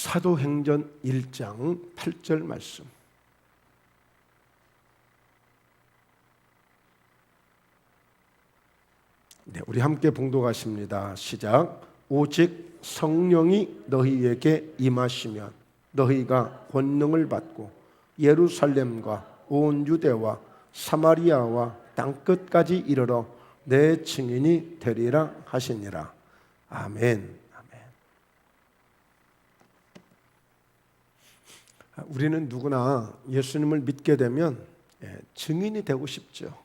사도행전 1장 8절 말씀. 네, 우리 함께 봉독하십니다. 시작. 오직 성령이 너희에게 임하시면 너희가 권능을 받고 예루살렘과 온 유대와 사마리아와 땅끝까지 이르러 내 증인이 되리라 하시니라. 아멘. 우리는 누구나 예수님을 믿게 되면 증인이 되고 싶죠.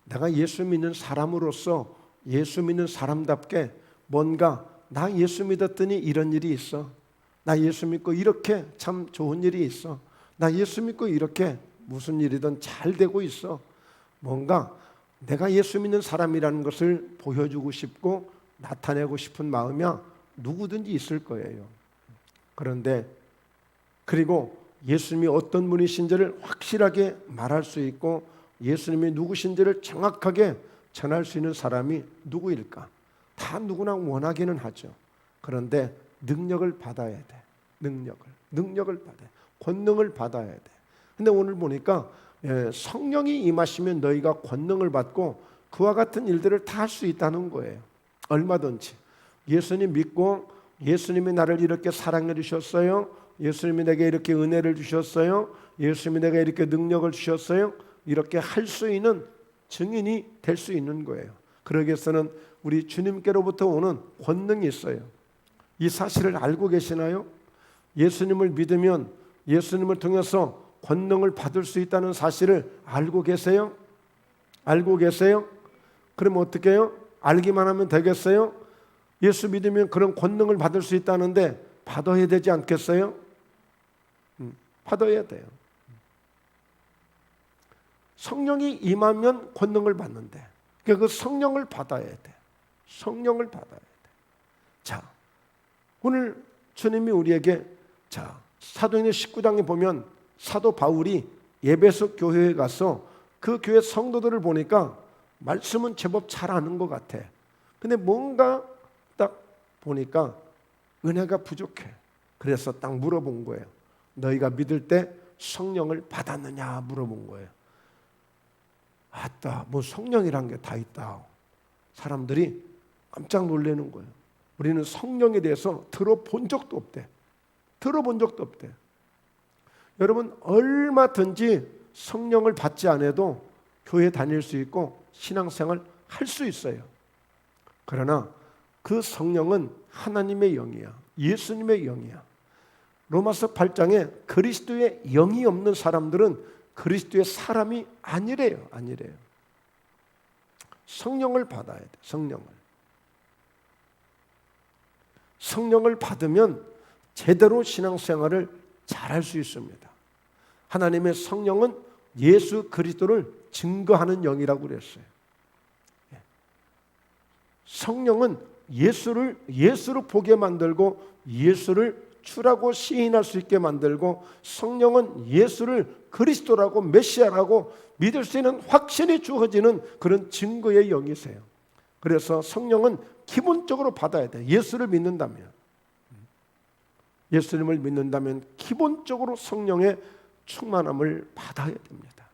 내가 예수 믿는 사람으로서 예수 믿는 사람답게 뭔가 나 예수 믿었더니 이런 일이 있어. 나 예수 믿고 이렇게 참 좋은 일이 있어. 나 예수 믿고 이렇게 무슨 일이든 잘 되고 있어. 뭔가 내가 예수 믿는 사람이라는 것을 보여주고 싶고 나타내고 싶은 마음이 누구든지 있을 거예요. 그런데 그리고 예수님이 어떤 분이신지를 확실하게 말할 수 있고 예수님이 누구신지를 정확하게 전할 수 있는 사람이 누구일까? 다 누구나 원하기는 하죠. 그런데 능력을 받아야 돼. 능력을 받아야 돼. 권능을 받아야 돼. 근데 오늘 보니까 성령이 임하시면 너희가 권능을 받고 그와 같은 일들을 다 할 수 있다는 거예요. 얼마든지. 예수님 믿고 예수님이 나를 이렇게 사랑해 주셨어요. 예수님이 내게 이렇게 은혜를 주셨어요. 예수님이 내게 이렇게 능력을 주셨어요. 이렇게 할 수 있는 증인이 될 수 있는 거예요. 그러기 위해서는 우리 주님께로부터 오는 권능이 있어요. 이 사실을 알고 계시나요? 예수님을 믿으면 예수님을 통해서 권능을 받을 수 있다는 사실을 알고 계세요? 알고 계세요? 그럼 어떻게 해요? 알기만 하면 되겠어요? 예수 믿으면 그런 권능을 받을 수 있다는데 받아야 되지 않겠어요? 받아야 돼요. 성령이 임하면 권능을 받는데 그 성령을 받아야 돼. 성령을 받아야 돼. 자, 오늘 주님이 우리에게 사도행전 19장에 보면 사도 바울이 에베소 교회에 가서 그 교회 성도들을 보니까 말씀은 제법 잘 아는 것 같아. 근데 뭔가 딱 보니까 은혜가 부족해. 그래서 딱 물어본 거예요. 너희가 믿을 때 성령을 받았느냐 물어본 거예요. 아따, 뭐 성령이란 게 다 있다. 사람들이 깜짝 놀라는 거예요. 우리는 성령에 대해서 들어본 적도 없대. 여러분, 얼마든지 성령을 받지 않아도 교회 다닐 수 있고 신앙생활 할 수 있어요. 그러나 그 성령은 하나님의 영이야. 예수님의 영이야. 로마서 8장에 그리스도의 영이 없는 사람들은 그리스도의 사람이 아니래요. 성령을 받아야 돼. 성령을 받으면 제대로 신앙생활을 잘할 수 있습니다. 하나님의 성령은 예수 그리스도를 증거하는 영이라고 그랬어요. 성령은 예수로 보게 만들고 예수를 주라고 시인할 수 있게 만들고 성령은 예수를 그리스도라고 메시아라고 믿을 수 있는 확신이 주어지는 그런 증거의 영이세요. 그래서 성령은 기본적으로 받아야 돼. 예수를 믿는다면, 예수님을 믿는다면 기본적으로 성령의 충만함을 받아야 됩니다.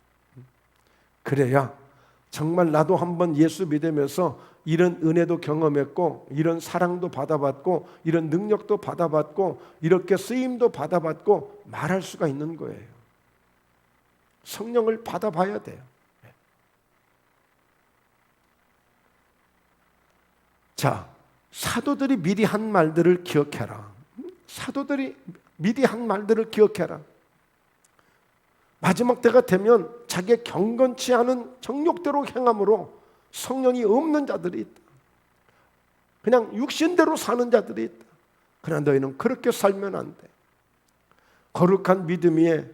그래야 정말 나도 한번 예수 믿으면서 이런 은혜도 경험했고 이런 사랑도 받아봤고 이런 능력도 받아봤고 이렇게 쓰임도 받아봤고 말할 수가 있는 거예요. 성령을 받아봐야 돼요. 자, 사도들이 미리 한 말들을 기억해라. 마지막 때가 되면 자기의 경건치 않은 정욕대로 행함으로 성령이 없는 자들이 있다. 그냥 육신대로 사는 자들이 있다. 그러나 너희는 그렇게 살면 안 돼. 거룩한 믿음에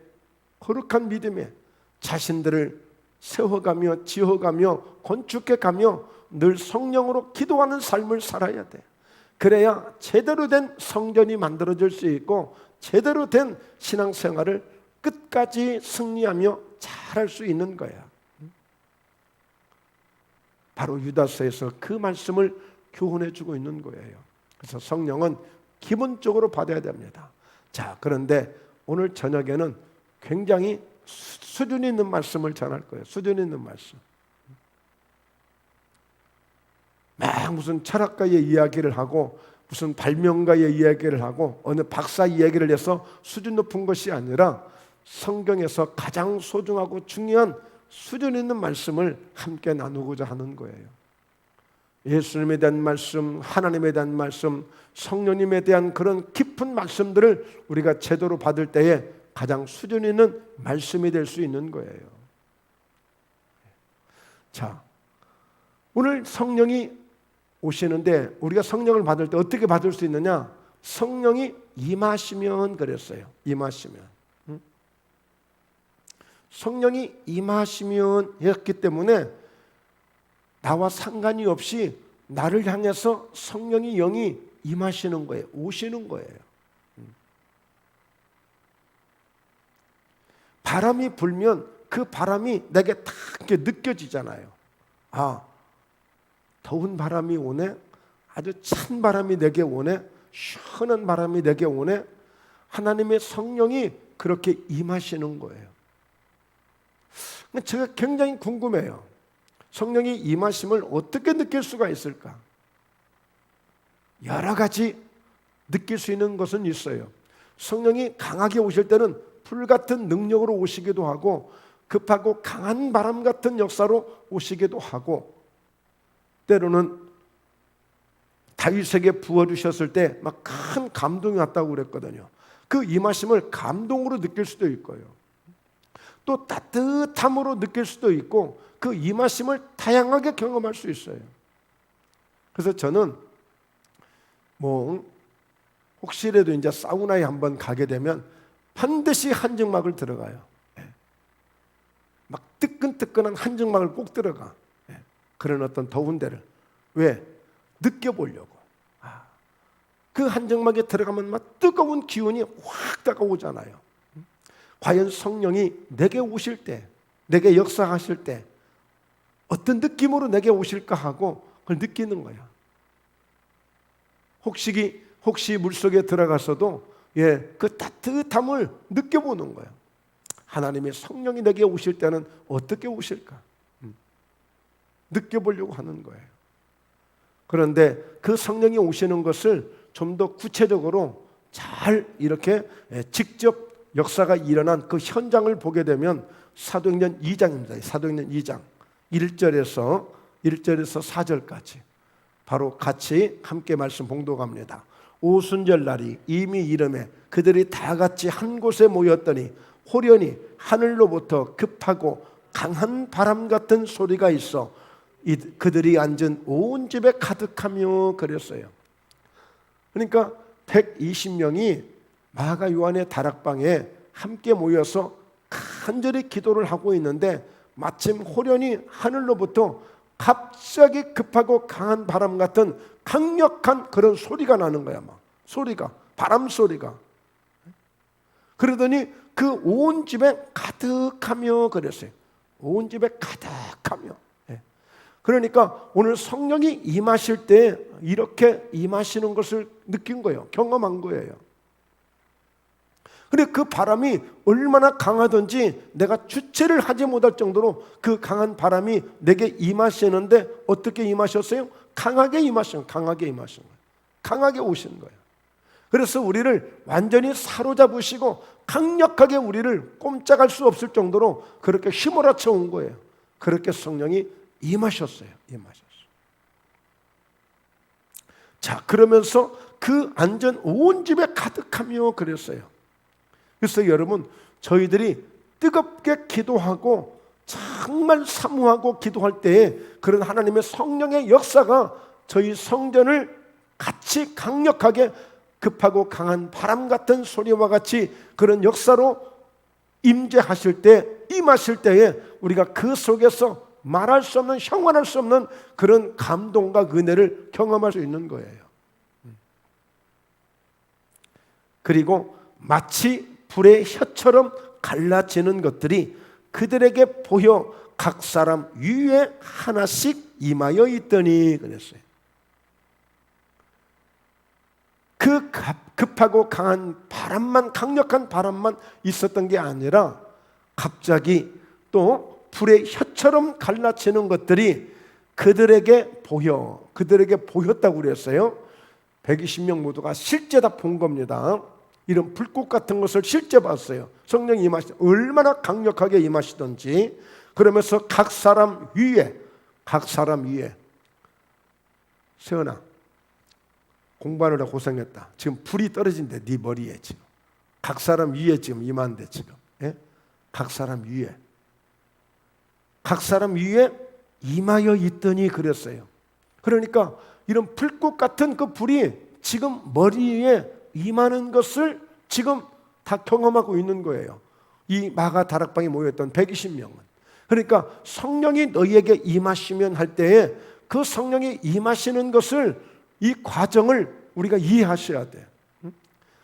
자신들을 세워가며 지어가며 건축해가며 늘 성령으로 기도하는 삶을 살아야 돼. 그래야 제대로 된 성전이 만들어질 수 있고 제대로 된 신앙생활을 끝까지 승리하며 잘할 수 있는 거야. 바로 유다서에서 그 말씀을 교훈해 주고 있는 거예요. 그래서 성령은 기본적으로 받아야 됩니다. 자, 그런데 오늘 저녁에는 굉장히 수준 있는 말씀을 전할 거예요. 수준 있는 말씀. 막 무슨 철학가의 이야기를 하고 무슨 발명가의 이야기를 하고 어느 박사 이야기를 해서 수준 높은 것이 아니라 성경에서 가장 소중하고 중요한 수준 있는 말씀을 함께 나누고자 하는 거예요. 예수님에 대한 말씀, 하나님에 대한 말씀, 성령님에 대한 그런 깊은 말씀들을 우리가 제대로 받을 때에 가장 수준 있는 말씀이 될 수 있는 거예요. 자, 오늘 성령이 오시는데 우리가 성령을 받을 때 어떻게 받을 수 있느냐? 성령이 임하시면 그랬어요. 임하시면. 성령이 임하시면 했기 때문에 나와 상관이 없이 나를 향해서 성령이 영이 임하시는 거예요. 오시는 거예요. 바람이 불면 그 바람이 내게 딱 이렇게 느껴지잖아요. 아, 더운 바람이 오네. 아주 찬 바람이 내게 오네. 시원한 바람이 내게 오네. 하나님의 성령이 그렇게 임하시는 거예요. 제가 굉장히 궁금해요. 성령이 임하심을 어떻게 느낄 수가 있을까? 여러 가지 느낄 수 있는 것은 있어요. 성령이 강하게 오실 때는 불같은 능력으로 오시기도 하고 급하고 강한 바람 같은 역사로 오시기도 하고 때로는 다윗에게 부어주셨을 때 막 큰 감동이 왔다고 그랬거든요. 그 임하심을 감동으로 느낄 수도 있고요. 또 따뜻함으로 느낄 수도 있고 그 임하심을 다양하게 경험할 수 있어요. 그래서 저는 혹시라도 이제 사우나에 한번 가게 되면 반드시 한증막을 들어가요. 막 뜨끈뜨끈한 한증막을 꼭 들어가. 그런 어떤 더운 데를. 왜? 느껴보려고. 그 한증막에 들어가면 막 뜨거운 기운이 확 다가오잖아요. 과연 성령이 내게 오실 때, 내게 역사하실 때 어떤 느낌으로 내게 오실까 하고 그걸 느끼는 거야. 혹시 물속에 들어가서도 그 따뜻함을 느껴보는 거예요. 하나님의 성령이 내게 오실 때는 어떻게 오실까? 느껴보려고 하는 거예요. 그런데 그 성령이 오시는 것을 좀 더 구체적으로 잘 이렇게 직접 역사가 일어난 그 현장을 보게 되면 사도행전 2장입니다. 사도행전 2장 1절에서 4절까지 바로 같이 함께 말씀 봉독합니다. 오순절 날이 이미 이름에 그들이 다 같이 한 곳에 모였더니 호련히 하늘로부터 급하고 강한 바람 같은 소리가 있어 그들이 앉은 온 집에 가득하며 그랬어요. 그러니까 120명이 마가 요한의 다락방에 함께 모여서 간절히 기도를 하고 있는데 마침 호련히 하늘로부터 갑자기 급하고 강한 바람 같은 강력한 그런 소리가 나는 거야. 바람 소리가. 그러더니 그 온 집에 가득하며 그랬어요. 온 집에 가득하며. 그러니까 오늘 성령이 임하실 때 이렇게 임하시는 것을 느낀 거예요. 경험한 거예요. 근데 그 바람이 얼마나 강하든지 내가 주체를 하지 못할 정도로 그 강한 바람이 내게 임하시는데 어떻게 임하셨어요? 강하게 임하신 거예요. 강하게 오신 거예요. 그래서 우리를 완전히 사로잡으시고 강력하게 우리를 꼼짝할 수 없을 정도로 그렇게 휘몰아쳐 온 거예요. 그렇게 성령이 임하셨어요. 자, 그러면서 그 앉은 온 집에 가득하며 그랬어요. 그래서 여러분, 저희들이 뜨겁게 기도하고 정말 사모하고 기도할 때에 그런 하나님의 성령의 역사가 저희 성전을 같이 강력하게 급하고 강한 바람 같은 소리와 같이 그런 역사로 임재하실 때, 임하실 때에 우리가 그 속에서 말할 수 없는, 형언할 수 없는 그런 감동과 은혜를 경험할 수 있는 거예요. 그리고 마치 불의 혀처럼 갈라지는 것들이 그들에게 보여 각 사람 위에 하나씩 임하여 있더니 그랬어요. 그 급하고 강한 바람만, 강력한 바람만 있었던 게 아니라 갑자기 또 불의 혀처럼 갈라치는 것들이 그들에게 보였다고 그랬어요. 120명 모두가 실제 다 본 겁니다. 이런 불꽃 같은 것을 실제 봤어요. 성령이 얼마나 강력하게 임하시던지. 그러면서 각 사람 위에 세연아, 공부하느라 고생했다. 지금 불이 떨어진대, 네 머리에. 지금 각 사람 위에 지금 임한대. 지금 각 사람 위에 임하여 있더니 그랬어요. 그러니까 이런 불꽃 같은 그 불이 지금 머리에 임하는 것을 지금 다 경험하고 있는 거예요. 이 마가 다락방에 모였던 120명은. 그러니까 성령이 너희에게 임하시면 할 때에 그 성령이 임하시는 것을, 이 과정을 우리가 이해하셔야 돼.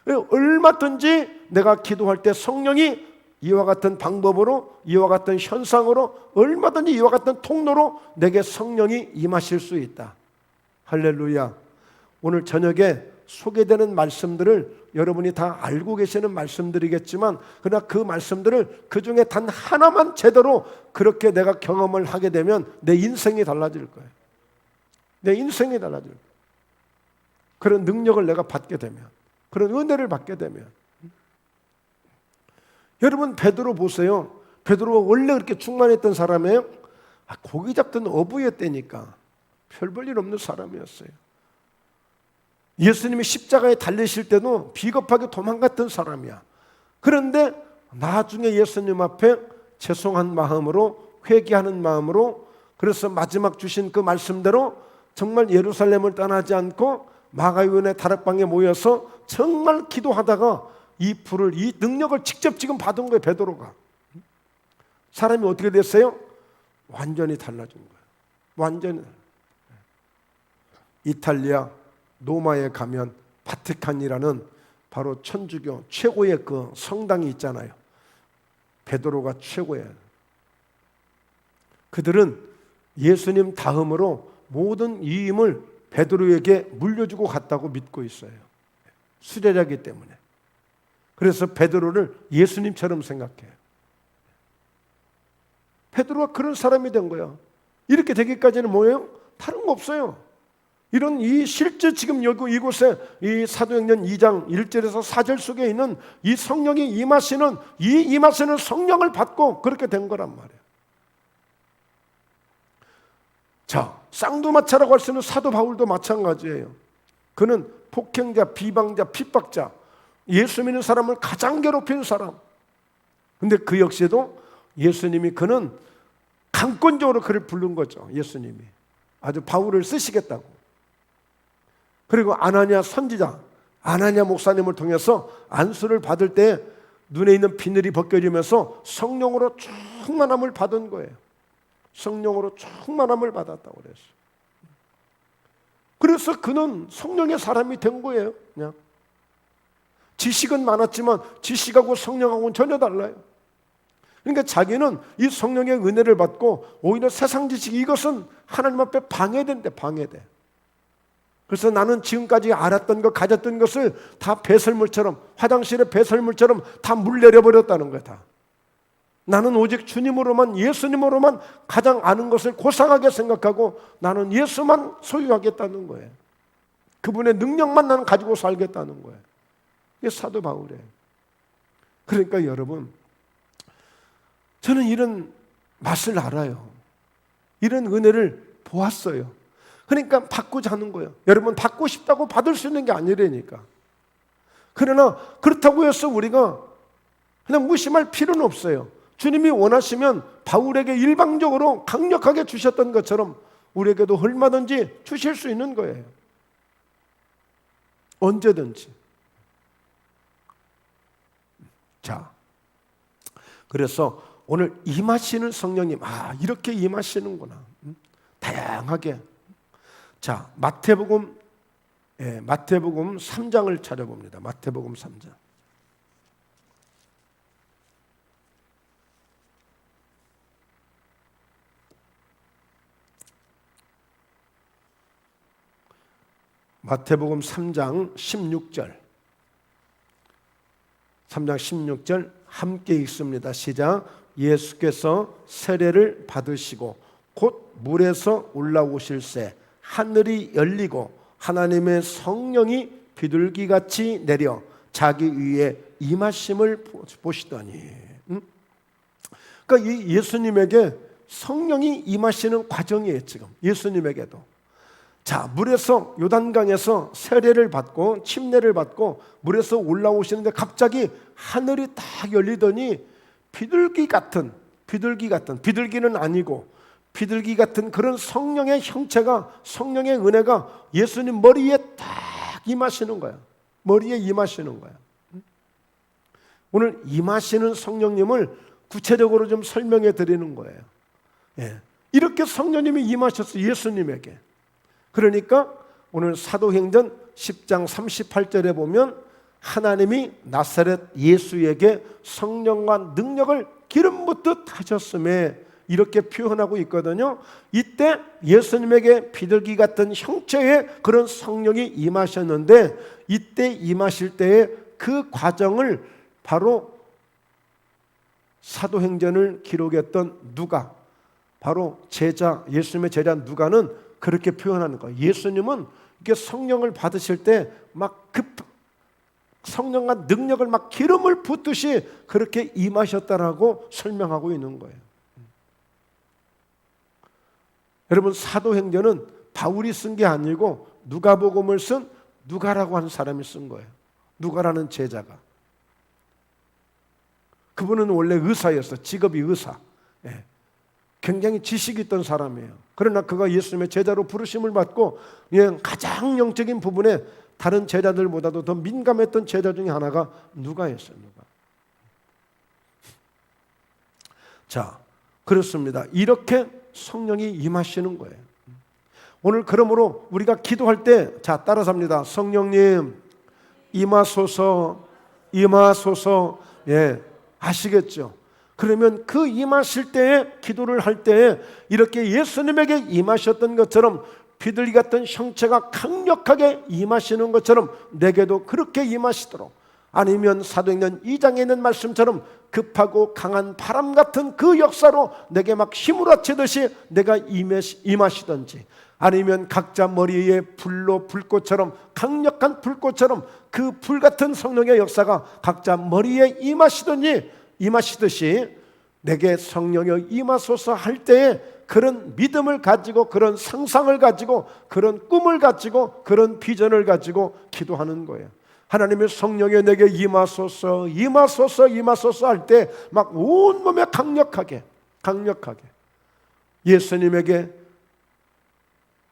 얼마든지 내가 기도할 때 성령이 이와 같은 방법으로, 이와 같은 현상으로, 얼마든지 이와 같은 통로로 내게 성령이 임하실 수 있다. 할렐루야. 오늘 저녁에 소개되는 말씀들을 여러분이 다 알고 계시는 말씀들이겠지만, 그러나 그 말씀들을 그 중에 단 하나만 제대로 그렇게 내가 경험을 하게 되면 내 인생이 달라질 거예요. 내 인생이 달라질 거예요. 그런 능력을 내가 받게 되면, 그런 은혜를 받게 되면. 여러분 베드로 보세요. 베드로가 원래 그렇게 충만했던 사람이에요. 고기 잡던 어부의 때니까 별 볼 일 없는 사람이었어요. 예수님이 십자가에 달리실 때도 비겁하게 도망갔던 사람이야. 그런데 나중에 예수님 앞에 죄송한 마음으로, 회개하는 마음으로, 그래서 마지막 주신 그 말씀대로 정말 예루살렘을 떠나지 않고 마가요원의 다락방에 모여서 정말 기도하다가 이 불을, 이 능력을 직접 지금 받은 거예요. 베드로가. 사람이 어떻게 됐어요? 완전히 달라진 거예요. 완전히. 이탈리아 로마에 가면 바티칸이라는 바로 천주교 최고의 그 성당이 있잖아요. 베드로가 최고예요. 그들은 예수님 다음으로 모든 위임을 베드로에게 물려주고 갔다고 믿고 있어요. 수제자이기 때문에. 그래서 베드로를 예수님처럼 생각해요. 베드로가 그런 사람이 된 거야. 이렇게 되기까지는 뭐예요? 다른 거 없어요. 이런 이 실제 지금 여기 이곳에 이 사도행전 2장 1절에서 4절 속에 있는 이 성령이 임하시는, 이 임하시는 성령을 받고 그렇게 된 거란 말이에요. 자, 쌍두마차라고 할 수 있는 사도 바울도 마찬가지예요. 그는 폭행자, 비방자, 핍박자, 예수 믿는 사람을 가장 괴롭히는 사람. 근데 그 역시도 예수님이, 그는 강권적으로 그를 부른 거죠. 예수님이 아주 바울을 쓰시겠다고. 그리고 아나니아 선지자, 아나니아 목사님을 통해서 안수를 받을 때 눈에 있는 비늘이 벗겨지면서 성령으로 충만함을 받은 거예요. 성령으로 충만함을 받았다고 그랬어요. 그래서 그는 성령의 사람이 된 거예요. 그냥 지식은 많았지만 지식하고 성령하고는 전혀 달라요. 그러니까 자기는 이 성령의 은혜를 받고 오히려 세상 지식, 이것은 하나님 앞에 방해된대, 방해돼. 그래서 나는 지금까지 알았던 것, 가졌던 것을 다 배설물처럼, 화장실의 배설물처럼 다 물 내려버렸다는 거야. 다. 나는 오직 주님으로만, 예수님으로만 가장 아는 것을 고상하게 생각하고 나는 예수만 소유하겠다는 거예요. 그분의 능력만 나는 가지고 살겠다는 거예요. 이게 사도 바울이에요. 그러니까 여러분, 저는 이런 맛을 알아요. 이런 은혜를 보았어요. 그러니까 받고자 하는 거예요. 여러분, 받고 싶다고 받을 수 있는 게 아니라니까. 그러나 그렇다고 해서 우리가 그냥 무심할 필요는 없어요. 주님이 원하시면 바울에게 일방적으로 강력하게 주셨던 것처럼 우리에게도 얼마든지 주실 수 있는 거예요. 언제든지. 자, 그래서 오늘 임하시는 성령님, 이렇게 임하시는구나. 다양하게. 자, 마태복음 3장을 찾아봅니다. 마태복음 3장. 마태복음 3장 16절. 3장 16절 함께 읽습니다. 시작. 예수께서 세례를 받으시고 곧 물에서 올라오실새 하늘이 열리고 하나님의 성령이 비둘기같이 내려 자기 위에 임하심을 보시더니. 그러니까 이 예수님에게 성령이 임하시는 과정이에요. 지금 예수님에게도. 자, 물에서 요단강에서 세례를 받고 침례를 받고 물에서 올라오시는데 갑자기 하늘이 딱 열리더니 비둘기 같은, 비둘기는 아니고 비둘기 같은 그런 성령의 형체가, 성령의 은혜가 예수님 머리에 딱 임하시는 거야. 머리에 임하시는 거야. 오늘 임하시는 성령님을 구체적으로 좀 설명해 드리는 거예요. 예. 이렇게 성령님이 임하셨어요. 예수님에게. 그러니까 오늘 사도행전 10장 38절에 보면 하나님이 나사렛 예수에게 성령과 능력을 기름 붓듯 하셨음에 이렇게 표현하고 있거든요. 이때 예수님에게 비둘기 같은 형체의 그런 성령이 임하셨는데 이때 임하실 때의 그 과정을 바로 사도행전을 기록했던 누가, 바로 제자, 예수님의 제자 누가는 그렇게 표현하는 거예요. 예수님은 이렇게 성령을 받으실 때 막 성령과 능력을 막 기름을 붓듯이 그렇게 임하셨다라고 설명하고 있는 거예요. 여러분, 사도행전은 바울이 쓴 게 아니고 누가복음을 쓴 누가라고 하는 사람이 쓴 거예요. 누가라는 제자가. 그분은 원래 의사였어. 직업이 의사. 예. 굉장히 지식이 있던 사람이에요. 그러나 그가 예수님의 제자로 부르심을 받고 가장 영적인 부분에 다른 제자들보다도 더 민감했던 제자 중에 하나가 누가였어요. 누가. 자, 그렇습니다. 이렇게 성령이 임하시는 거예요. 오늘 그러므로 우리가 기도할 때, 자, 따라서 합니다. 성령님 임하소서, 임하소서. 예, 아시겠죠? 그러면 그 임하실 때에, 기도를 할 때에 이렇게 예수님에게 임하셨던 것처럼 비둘기 같은 형체가 강력하게 임하시는 것처럼 내게도 그렇게 임하시도록, 아니면 사도행전 2장에 있는 말씀처럼 급하고 강한 바람 같은 그 역사로 내게 막 휘몰아치듯이 내가 임하시든지, 아니면 각자 머리에 불꽃처럼, 강력한 불꽃처럼 그 불같은 성령의 역사가 각자 머리에 임하시듯이 내게 성령이 임하소서 할 때에 그런 믿음을 가지고, 그런 상상을 가지고, 그런 꿈을 가지고, 그런 비전을 가지고 기도하는 거예요. 하나님의 성령이 내게 임하소서, 임하소서, 임하소서 할 때 막 온몸에 강력하게 예수님에게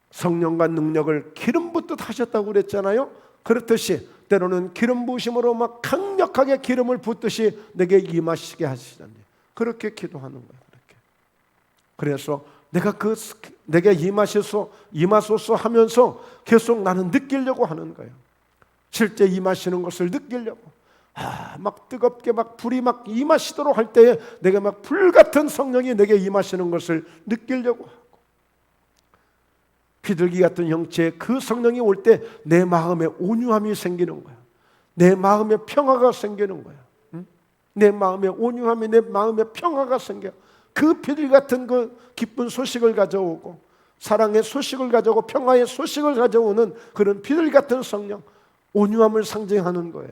성령과 능력을 기름 붓듯 하셨다고 그랬잖아요. 그렇듯이 때로는 기름 부으심으로 막 강력하게 기름을 붓듯이 내게 임하시게 하시다니, 그렇게 기도하는 거예요. 그렇게. 그래서 내게 임하소서 하면서 계속 나는 느끼려고 하는 거예요. 실제 임하시는 것을 느끼려고. 막 뜨겁게 막 불이 막 임하시도록 할 때에 내가 막 불같은 성령이 내게 임하시는 것을 느끼려고 하고, 비둘기 같은 형체의 그 성령이 올 때 내 마음에 온유함이 생기는 거야. 내 마음에 평화가 생기는 거야. 내 마음에 온유함이, 내 마음에 평화가 생겨. 그 비둘기 같은 그 기쁜 소식을 가져오고, 사랑의 소식을 가져오고, 평화의 소식을 가져오는 그런 비둘기 같은 성령, 온유함을 상징하는 거예요.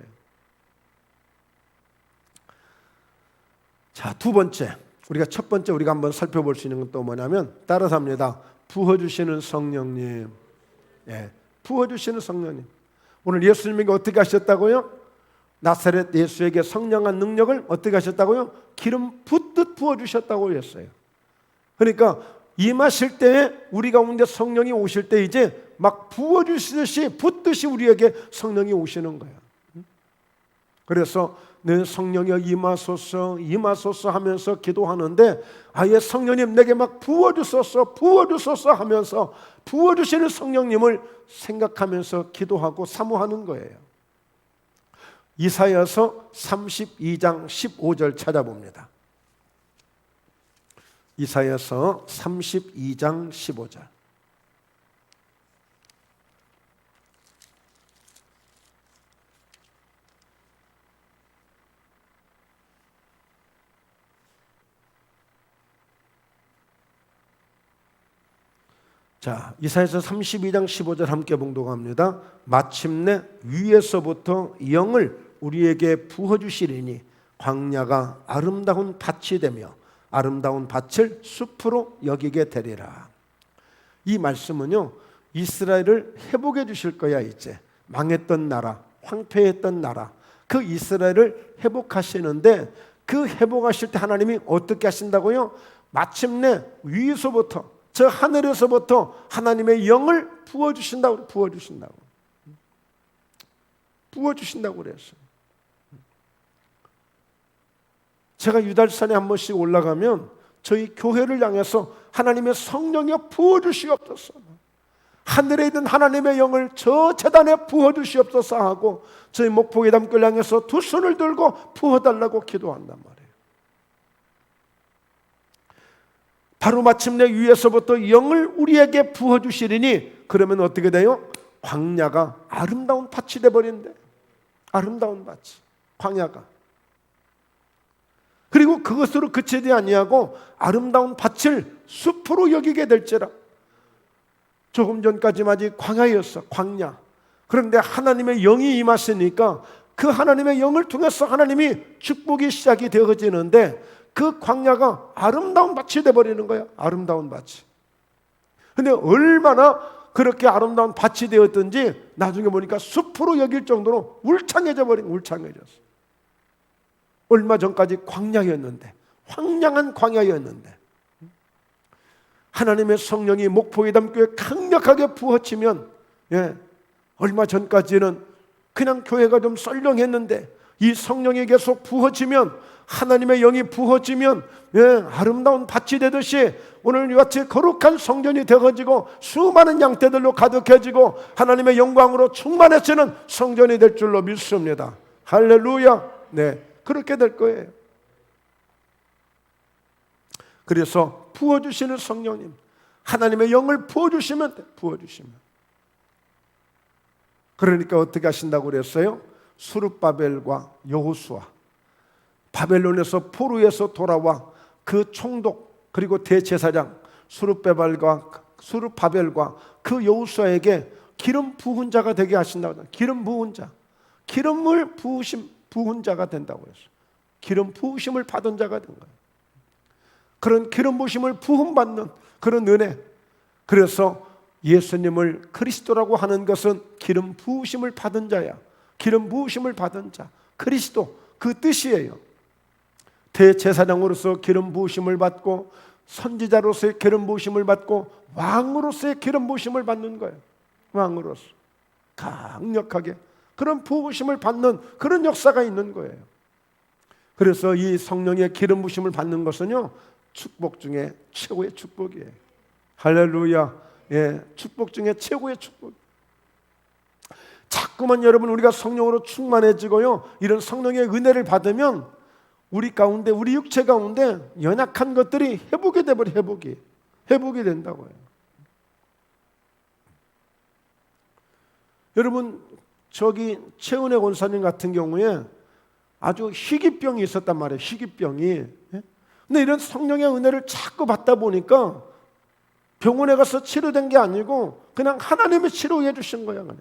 자, 두 번째, 첫 번째 우리가 한번 살펴볼 수 있는 건 또 뭐냐면, 따라서 합니다. 부어주시는 성령님. 예, 부어주시는 성령님. 오늘 예수님이 어떻게 하셨다고요? 나사렛 예수에게 성령과 능력을 어떻게 하셨다고요? 기름 붓듯 부어주셨다고 했어요. 그러니까 임하실 때에 우리 가운데 성령이 오실 때 이제 막 부어주시듯이, 붓듯이 우리에게 성령이 오시는 거예요. 그래서 내 성령이 임하소서, 임하소서 하면서 기도하는데, 아예 성령님 내게 막 부어주소서, 부어주소서 하면서 부어주시는 성령님을 생각하면서 기도하고 사모하는 거예요. 이사야서 32장 15절 찾아봅니다. 이사야서 32장 15절. 자, 이사야서 32장 15절 함께 봉독합니다. 마침내 위에서부터 영을 우리에게 부어주시리니 광야가 아름다운 밭이 되며 아름다운 밭을 숲으로 여기게 되리라. 이 말씀은요, 이스라엘을 회복해 주실 거야. 이제 망했던 나라, 황폐했던 나라, 그 이스라엘을 회복하시는데, 그 회복하실 때 하나님이 어떻게 하신다고요? 마침내 위에서부터, 저 하늘에서부터 하나님의 영을 부어주신다고, 부어주신다고 그랬어요. 제가 유달산에 한 번씩 올라가면 저희 교회를 향해서 하나님의 성령이 부어주시옵소서, 하늘에 있는 하나님의 영을 저 제단에 부어주시옵소서 하고 저희 목포회담교를 향해서 두 손을 들고 부어달라고 기도한단 말이에요. 바로 마침내 위에서부터 영을 우리에게 부어주시리니, 그러면 어떻게 돼요? 광야가 아름다운 밭이 돼버린대. 아름다운 밭이, 광야가. 그리고 그것으로 그치지 아니하고 아름다운 밭을 숲으로 여기게 될지라. 조금 전까지만 아직 광야였어, 광야. 그런데 하나님의 영이 임하시니까 그 하나님의 영을 통해서 하나님이 축복이 시작이 되어지는데, 그 광야가 아름다운 밭이 돼버리는 거야. 아름다운 밭이. 근데 얼마나 그렇게 아름다운 밭이 되었든지 나중에 보니까 숲으로 여길 정도로 울창해져 버린, 울창해졌어. 얼마 전까지 광야였는데, 황량한 광야였는데, 하나님의 성령이 목포회담교회에 강력하게 부어치면, 얼마 전까지는 그냥 교회가 좀 썰렁했는데 이 성령이 계속 부어지면, 하나님의 영이 부어지면 아름다운 밭이 되듯이 오늘 이같이 거룩한 성전이 되어지고 수많은 양떼들로 가득해지고 하나님의 영광으로 충만해지는 성전이 될 줄로 믿습니다. 할렐루야. 네, 그렇게 될 거예요. 그래서 부어주시는 성령님, 하나님의 영을 부어주시면 돼. 부어주시면. 그러니까 어떻게 하신다고 그랬어요? 스룹바벨과 여호수아, 바벨론에서 포로에서 돌아와 그 총독 그리고 대제사장 스룹바벨과 그 여호수아에게 기름 부은 자가 되게 하신다고. 기름 부은 자, 기름을 부은 자가 된다고 했어요. 기름 부으심을 받은 자가 된 거예요. 그런 기름 부으심을 부음받는 그런 은혜. 그래서 예수님을 그리스도라고 하는 것은 기름 부으심을 받은 자야. 기름 부으심을 받은 자, 그리스도, 그 뜻이에요. 대제사장으로서 기름 부으심을 받고, 선지자로서의 기름 부으심을 받고, 왕으로서의 기름 부으심을 받는 거예요. 왕으로서 강력하게 그런 부으심을 받는 그런 역사가 있는 거예요. 그래서 이 성령의 기름 부으심을 받는 것은요, 축복 중에 최고의 축복이에요. 할렐루야. 축복 중에 최고의 축복. 자꾸만 여러분 우리가 성령으로 충만해지고요, 이런 성령의 은혜를 받으면 우리 가운데, 우리 육체 가운데 연약한 것들이 회복이 돼버려. 회복이 된다고요. 여러분, 저기 최은혜 권사님 같은 경우에 아주 희귀병이 있었단 말이에요. 희귀병이. 근데 이런 성령의 은혜를 자꾸 받다 보니까 병원에 가서 치료된 게 아니고 그냥 하나님이 치료해 주신 거야. 그냥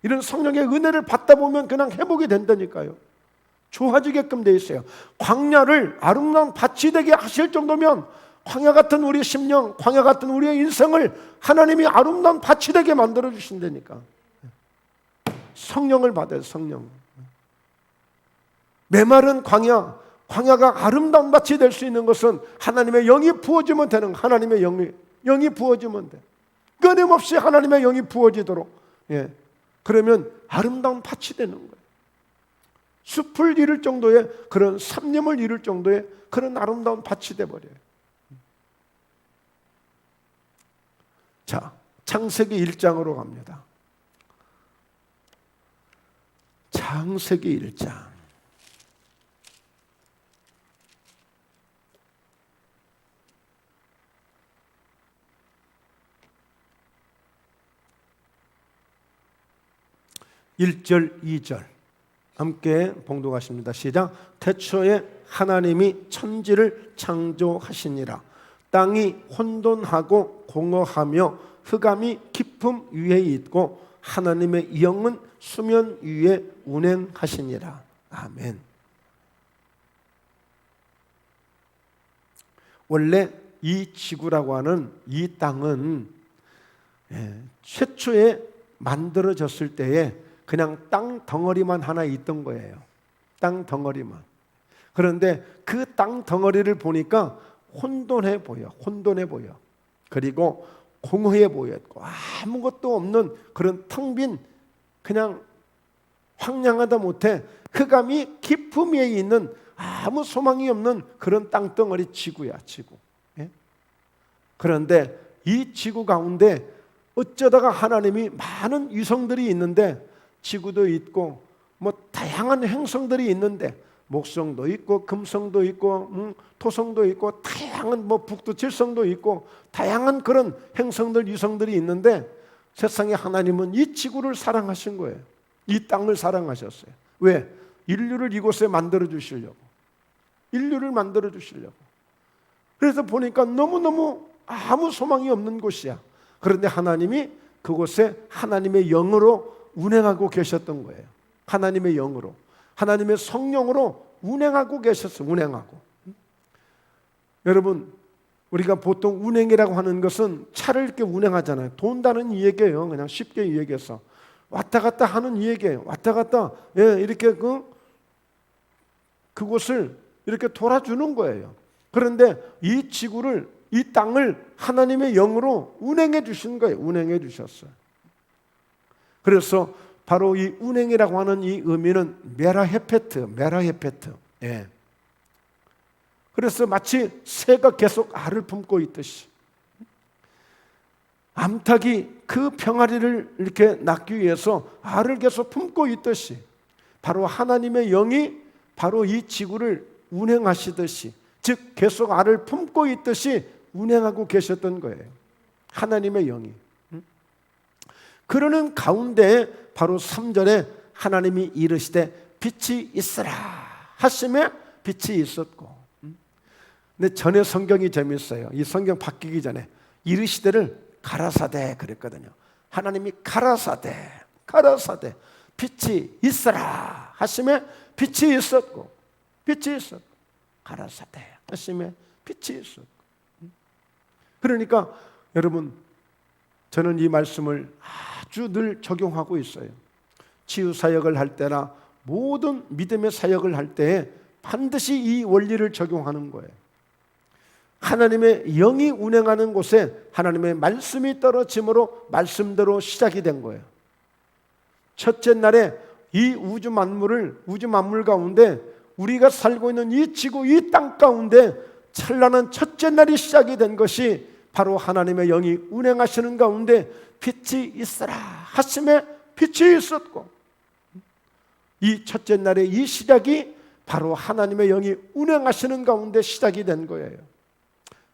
이런 성령의 은혜를 받다 보면 그냥 회복이 된다니까요. 좋아지게끔 돼 있어요. 광야를 아름다운 밭이 되게 하실 정도면 광야 같은 우리의 심령, 광야 같은 우리의 인생을 하나님이 아름다운 밭이 되게 만들어 주신다니까. 성령을 받아요. 성령. 메마른 광야가 아름다운 밭이 될 수 있는 것은 하나님의 영이 부어지면 되는, 하나님의 영이 부어지면 돼. 끊임없이 하나님의 영이 부어지도록. 그러면 아름다운 밭이 되는 거예요. 숲을 이룰 정도의 그런 삼림을 이룰 정도의 그런 아름다운 밭이 돼버려요. 자, 창세기 1장으로 갑니다. 창세기 1장. (1절) (2절) 함께 봉독하십니다. 시작. 태초에 하나님이 천지를 창조하시니라. 땅이 혼돈하고 공허하며 흑암이 깊음 위에 있고 하나님의 영은 수면 위에 운행하시니라. 아멘. 원래 이 지구라고 하는 이 땅은 최초에 만들어졌을 때에 그냥 땅 덩어리만 하나 있던 거예요. 땅 덩어리만. 그런데 그 땅 덩어리를 보니까 혼돈해 보여. 그리고 공허해 보였고 아무것도 없는 그런 텅 빈 그냥 황량하다 못해 흑암이 깊음 위에 있는 아무 소망이 없는 그런 땅덩어리 지구야, 지구. 그런데 이 지구 가운데 어쩌다가 하나님이 많은 위성들이 있는데 지구도 있고 뭐 다양한 행성들이 있는데 목성도 있고 금성도 있고 토성도 있고 다양한 뭐 북두칠성도 있고 다양한 그런 행성들 위성들이 있는데 세상에 하나님은 이 지구를 사랑하신 거예요. 이 땅을 사랑하셨어요. 왜? 인류를 이곳에 만들어 주시려고. 인류를 만들어 주시려고. 그래서 보니까 너무너무 아무 소망이 없는 곳이야. 그런데 하나님이 그곳에 하나님의 영으로 운행하고 계셨던 거예요. 하나님의 영으로, 하나님의 성령으로 운행하고 계셨어요. 운행하고. 여러분, 우리가 보통 운행이라고 하는 것은 차를 이렇게 운행하잖아요. 돈다는 이 얘기예요. 그냥 쉽게 얘기해서 왔다 갔다 하는 이 얘기예요. 왔다 갔다 이렇게 그곳을 이렇게 돌아주는 거예요. 그런데 이 지구를, 이 땅을 하나님의 영으로 운행해 주신 거예요. 운행해 주셨어요. 그래서 바로 이 운행이라고 하는 이 의미는 메라헤페트. 예. 그래서 마치 새가 계속 알을 품고 있듯이 암탉이 그 병아리를 이렇게 낳기 위해서 알을 계속 품고 있듯이 바로 하나님의 영이 바로 이 지구를 운행하시듯이, 즉 계속 알을 품고 있듯이 운행하고 계셨던 거예요. 하나님의 영이. 그러는 가운데 바로 3절에 하나님이 이르시되 빛이 있으라 하심에 빛이 있었고. 근데 전에 성경이 재밌어요. 이 성경 바뀌기 전에 이르시되를 가라사대 그랬거든요. 하나님이 가라사대 빛이 있으라 하심에 빛이 있었고, 가라사대 하심에 빛이 있었고. 그러니까 여러분, 저는 이 말씀을 아주 늘 적용하고 있어요. 치유 사역을 할 때나 모든 믿음의 사역을 할 때에 반드시 이 원리를 적용하는 거예요. 하나님의 영이 운행하는 곳에 하나님의 말씀이 떨어짐으로 말씀대로 시작이 된 거예요. 첫째 날에 이 우주 만물 가운데 우리가 살고 있는 이 지구, 이 땅 가운데 찬란한 첫째 날이 시작이 된 것이 바로 하나님의 영이 운행하시는 가운데 빛이 있으라 하심에 빛이 있었고, 이 첫째 날의 이 시작이 바로 하나님의 영이 운행하시는 가운데 시작이 된 거예요.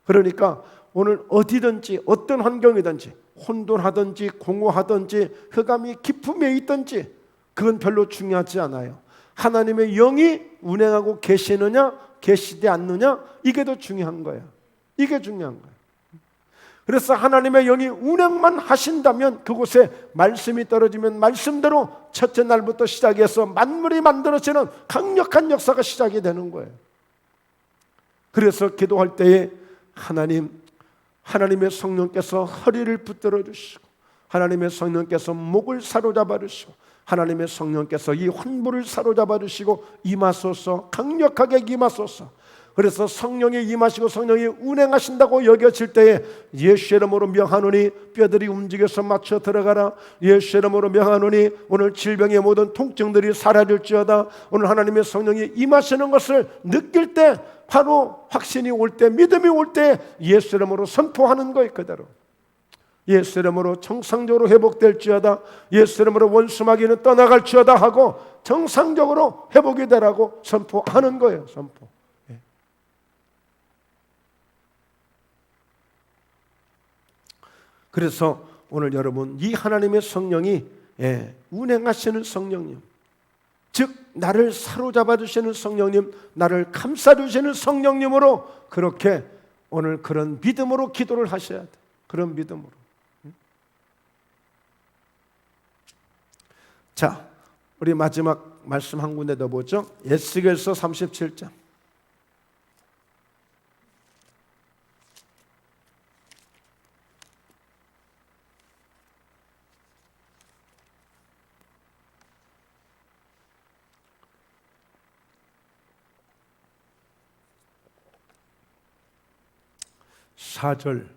그러니까 오늘 어디든지 어떤 환경이든지 혼돈하든지 공허하든지 흑암이 깊음에 있든지 그건 별로 중요하지 않아요. 하나님의 영이 운행하고 계시느냐 계시지 않느냐, 이게 더 중요한 거예요. 이게 중요한 거예요. 그래서 하나님의 영이 운행만 하신다면 그곳에 말씀이 떨어지면 말씀대로 첫째 날부터 시작해서 만물이 만들어지는 강력한 역사가 시작이 되는 거예요. 그래서 기도할 때에 하나님의 성령께서 허리를 붙들어 주시고, 하나님의 성령께서 목을 사로잡아 주시고, 하나님의 성령께서 이 환부를 사로잡아 주시고 임하소서, 강력하게 임하소서. 그래서 성령이 임하시고 성령이 운행하신다고 여겨질 때에 예수의 이름으로 명하노니 뼈들이 움직여서 맞춰 들어가라. 예수의 이름으로 명하노니 오늘 질병의 모든 통증들이 사라질지어다. 오늘 하나님의 성령이 임하시는 것을 느낄 때 바로 확신이 올 때, 믿음이 올 때 예수 이름으로 선포하는 거예요. 그대로 예수 이름으로 정상적으로 회복될지어다, 예수 이름으로 원수마귀는 떠나갈지어다 하고 정상적으로 회복이 되라고 선포하는 거예요. 선포. 그래서 오늘 여러분, 이 하나님의 성령이 운행하시는 성령님, 즉 나를 사로잡아 주시는 성령님, 나를 감싸 주시는 성령님으로 그렇게 오늘 그런 믿음으로 기도를 하셔야 돼. 그런 믿음으로. 자, 우리 마지막 말씀 한 군데 더 보죠. 에스겔서 37장. 사 절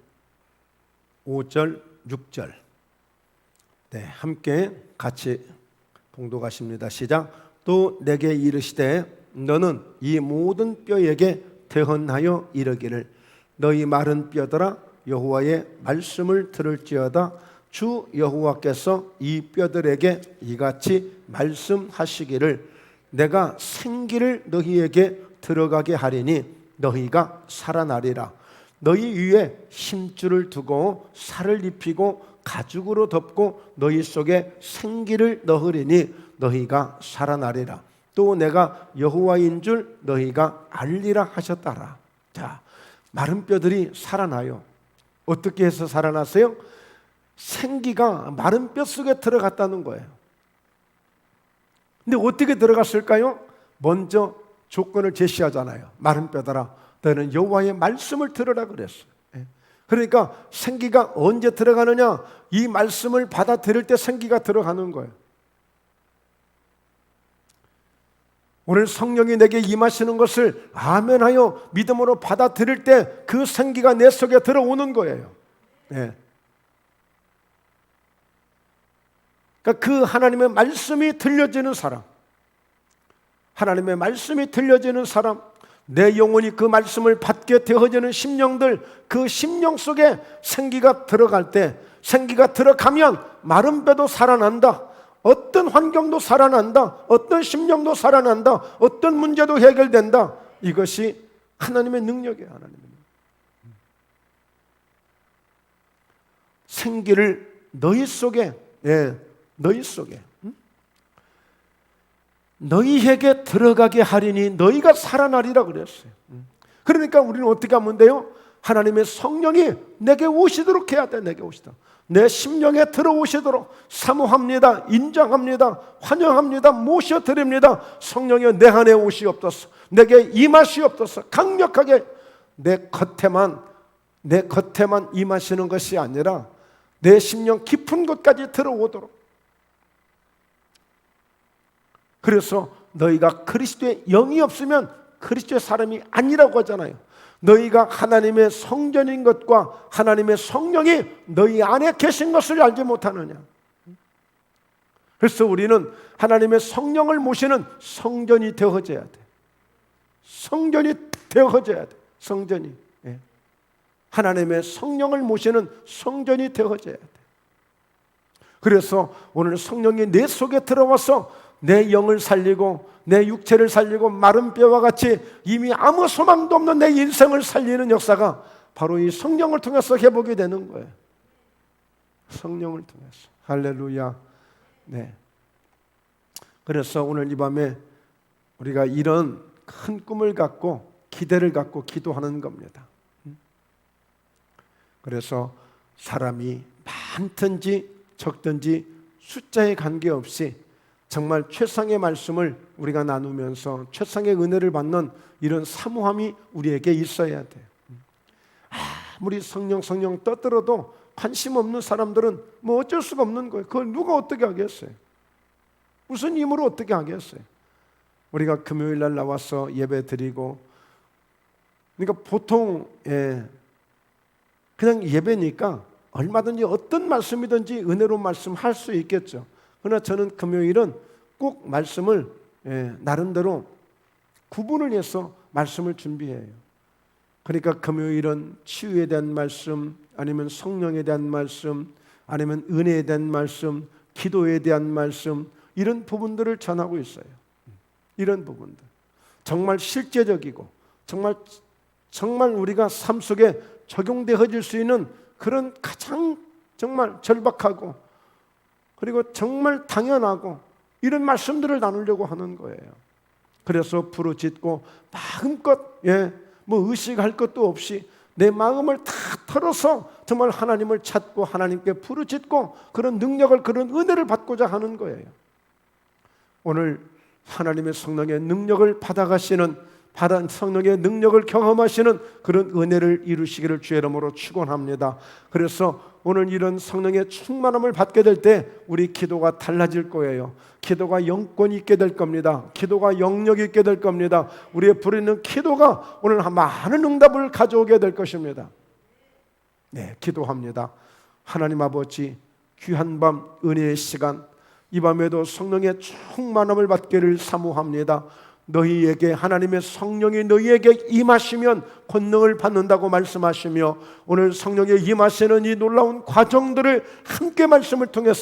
5절, 6절. 네, 함께 같이 봉독하십니다. 시작. 또 내게 이르시되 너는 이 모든 뼈에게 대언하여 이르기를 너희 마른 뼈들아 여호와의 말씀을 들을지어다 주 여호와께서 이 뼈들에게 이같이 말씀하시기를 내가 생기를 너희에게 들어가게 하리니 너희가 살아나리라. 너희 위에 힘줄을 두고 살을 입히고 가죽으로 덮고 너희 속에 생기를 넣으리니 너희가 살아나리라. 또 내가 여호와인 줄 너희가 알리라 하셨더라. 자, 마른 뼈들이 살아나요. 어떻게 해서 살아났어요? 생기가 마른 뼈 속에 들어갔다는 거예요. 근데 어떻게 들어갔을까요? 먼저 조건을 제시하잖아요. 마른 뼈들아 너는 여호와의 말씀을 들으라 그랬어요. 그러니까 생기가 언제 들어가느냐? 이 말씀을 받아들일 때 생기가 들어가는 거예요. 오늘 성령이 내게 임하시는 것을 아멘하여 믿음으로 받아들일 때 그 생기가 내 속에 들어오는 거예요. 네. 그러니까 그 하나님의 말씀이 들려지는 사람, 하나님의 말씀이 들려지는 사람, 내 영혼이 그 말씀을 받게 되어지는 심령들, 그 심령 속에 생기가 들어갈 때, 생기가 들어가면 마른 뼈도 살아난다. 어떤 환경도 살아난다. 어떤 심령도 살아난다. 어떤 문제도 해결된다. 이것이 하나님의 능력이에요. 하나님의 능력. 생기를 너희 속에, 너희 속에, 너희에게 들어가게 하리니 너희가 살아나리라 그랬어요. 그러니까 우리는 어떻게 하면 돼요? 하나님의 성령이 내게 오시도록 해야 돼. 내게 오시도록, 내 심령에 들어오시도록 사모합니다. 인정합니다. 환영합니다. 모셔드립니다. 성령이 내 안에 오시옵소서. 내게 임하시옵소서. 강력하게 내 겉에만 임하시는 것이 아니라 내 심령 깊은 곳까지 들어오도록. 그래서 너희가 그리스도의 영이 없으면 그리스도의 사람이 아니라고 하잖아요. 너희가 하나님의 성전인 것과 하나님의 성령이 너희 안에 계신 것을 알지 못하느냐. 그래서 우리는 하나님의 성령을 모시는 성전이 되어져야 돼. 성전이 되어져야 돼. 성전이. 하나님의 성령을 모시는 성전이 되어져야 돼. 그래서 오늘 성령이 내 속에 들어와서 내 영을 살리고 내 육체를 살리고 마른 뼈와 같이 이미 아무 소망도 없는 내 인생을 살리는 역사가 바로 이 성령을 통해서 회복이 되는 거예요. 성령을 통해서. 할렐루야. 네. 그래서 오늘 이 밤에 우리가 이런 큰 꿈을 갖고 기대를 갖고 기도하는 겁니다. 그래서 사람이 많든지 적든지 숫자에 관계없이 정말 최상의 말씀을 우리가 나누면서 최상의 은혜를 받는 이런 사모함이 우리에게 있어야 돼요. 아무리 성령 떠들어도 관심 없는 사람들은 뭐 어쩔 수가 없는 거예요. 그걸 누가 어떻게 하겠어요? 무슨 힘으로 어떻게 하겠어요? 우리가 금요일 날 나와서 예배 드리고, 그러니까 보통 그냥 예배니까 얼마든지 어떤 말씀이든지 은혜로운 말씀 할 수 있겠죠. 그러나 저는 금요일은 꼭 말씀을 나름대로 구분을 해서 말씀을 준비해요. 그러니까 금요일은 치유에 대한 말씀, 아니면 성령에 대한 말씀, 아니면 은혜에 대한 말씀, 기도에 대한 말씀, 이런 부분들을 전하고 있어요. 이런 부분들 정말 실제적이고 정말 우리가 삶 속에 적용되어질 수 있는 그런 가장 정말 절박하고 그리고 정말 당연하고 이런 말씀들을 나누려고 하는 거예요. 그래서 부르짖고 마음껏 뭐 의식할 것도 없이 내 마음을 다 털어서 정말 하나님을 찾고 하나님께 부르짖고 그런 능력을, 그런 은혜를 받고자 하는 거예요. 오늘 하나님의 성령의 능력을 받아가시는, 성령의 능력을 경험하시는 그런 은혜를 이루시기를 주의 이름으로 축원합니다. 그래서 오늘 이런 성령의 충만함을 받게 될 때 우리 기도가 달라질 거예요. 기도가 영권이 있게 될 겁니다. 기도가 영역이 있게 될 겁니다. 우리의 부르는 기도가 오늘 많은 응답을 가져오게 될 것입니다. 네, 기도합니다. 하나님 아버지, 귀한 밤 은혜의 시간, 이 밤에도 성령의 충만함을 받기를 사모합니다. 너희에게 하나님의 성령이 너희에게 임하시면 권능을 받는다고 말씀하시며, 오늘 성령의 임하시는 이 놀라운 과정들을 함께 말씀을 통해서